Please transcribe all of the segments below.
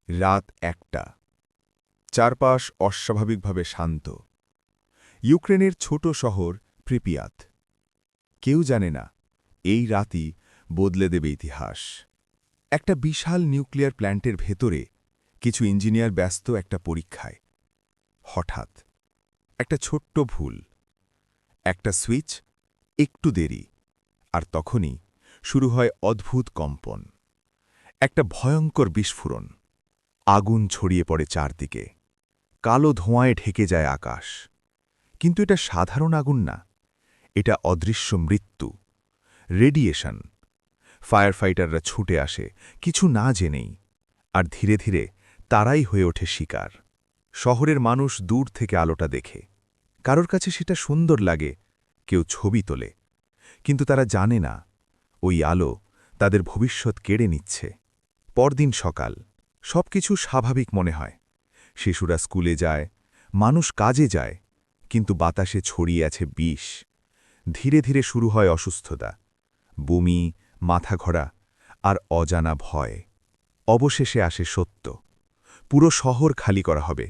রাত ১টা। চারপাশ অস্বাভাবিকভাবে শান্ত। ইউক্রেনের ছোট শহর প্রিপিয়াত। কেউ জানে না এই রাতই বদলে দেবে ইতিহাস। একটা বিশাল নিউক্লিয়ার প্ল্যান্টের ভেতরে কিছু ইঞ্জিনিয়ার ব্যস্ত একটা পরীক্ষায়। হঠাৎ একটা ছোট্ট ভুল, একটা সুইচ একটু দেরি, আর তখনই শুরু হয় অদ্ভুত কম্পন। একটা ভয়ঙ্কর বিস্ফোরণ। আগুন ছড়িয়ে পড়ে চারদিকে। কালো ধোঁয়ায় ঢেকে যায় আকাশ। কিন্তু এটা সাধারণ আগুন না, এটা অদৃশ্য মৃত্যু, রেডিয়েশন। ফায়ার ফাইটাররা ছুটে আসে কিছু না জেনেই, আর ধীরে ধীরে তারাই হয়ে ওঠে শিকার। শহরের মানুষ দূর থেকে আলোটা দেখে। কারোর কাছে সেটা সুন্দর লাগে, কেউ ছবি তোলে, কিন্তু তারা জানে না ওই আলো তাদের ভবিষ্যৎ কেড়ে নিচ্ছে। পরদিন সকাল, সবকিছু স্বাভাবিক মনে হয়। শিশুরা স্কুলে যায়, মানুষ কাজে যায়, কিন্তু বাতাসে ছড়িয়ে আছে বিষ। ধীরে ধীরে শুরু হয় অসুস্থতা, বমি, মাথা ঘোরা আর অজানা ভয়। অবশেষে আসে সত্য, পুরো শহর খালি করা হবে,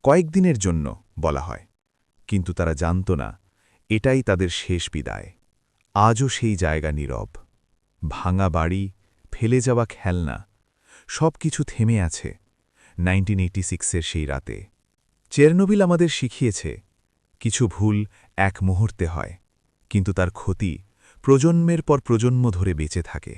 কয়েকদিনের জন্য বলা হয়। কিন্তু তারা জানত না এটাই তাদের শেষ বিদায়। আজও সেই জায়গা নীরব। ভাঙা বাড়ি, ফেলে যাওয়া খেলনা, সব কিছু থেমে আছে 1986-এর সেই রাতে। চেরনোবিল আমাদের শিখিয়েছে কিছু ভুল এক মুহূর্তে হয়, কিন্তু তার ক্ষতি প্রজন্মের পর প্রজন্ম ধরে বেঁচে থাকে।